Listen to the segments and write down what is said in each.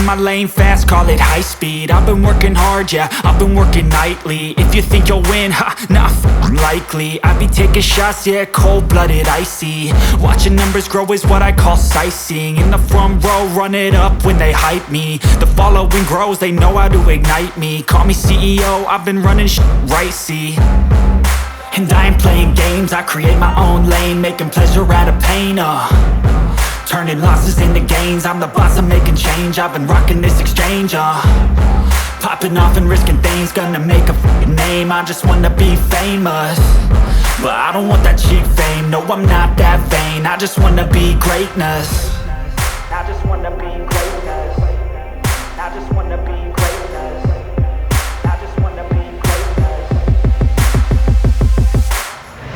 my lane fast, call it high speed. I've been working hard, yeah, I've been working nightly. If you think you'll win, ha, not likely. I be taking shots, yeah, cold-blooded, icy. Watching numbers grow is what I call sightseeing. In the front row, run it up when they hype me. The following grows, they know how to ignite me. Call me CEO, I've been running right, see. And I ain't playing games, I create my own lane, making pleasure out of pain, turning losses into gains. I'm the boss, I'm making change. I've been rocking this exchange, popping off and risking things. Gonna make a f***ing name. I just wanna be famous, but I don't want that cheap fame. No, I'm not that vain. I just wanna be greatness. I just wanna be greatness. I just wanna be greatness. I just wanna be greatness.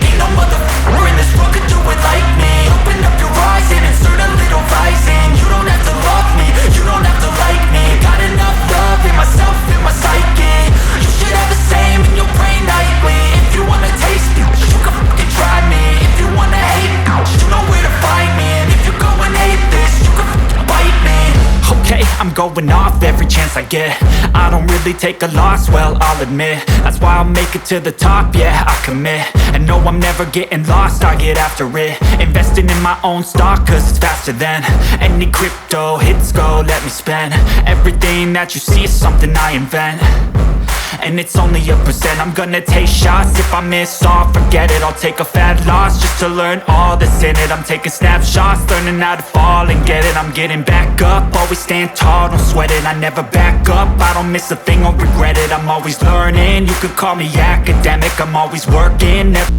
Ain't no motherfucker in this world could do it like me. Open up your eyes and insert a little rising. You don't have to love me, you don't have to like me. Got enough love in myself, in my psyche. You should have the same in your brain nightly. If you wanna taste me, you can fucking try me. If you wanna hate me, you know where to find me. And if you go and hate this, you can fucking bite me. Okay, I'm going off every chance I get. I don't really take a loss, well, I'll admit. That's why I'll make it to the top, yeah, I commit. And no, I'm never getting lost, I get after it. Investing in my own stock, cause it's faster than any crypto hits go, let me spend. Everything that you see is something I invent, and it's only a percent. I'm gonna take shots, if I miss all, forget it. I'll take a fat loss just to learn all that's in it. I'm taking snapshots, learning how to fall and get it. I'm getting back up, always stand tall, don't sweat it. I never back up, I don't miss a thing or regret it. I'm always learning, you could call me academic. I'm always working, never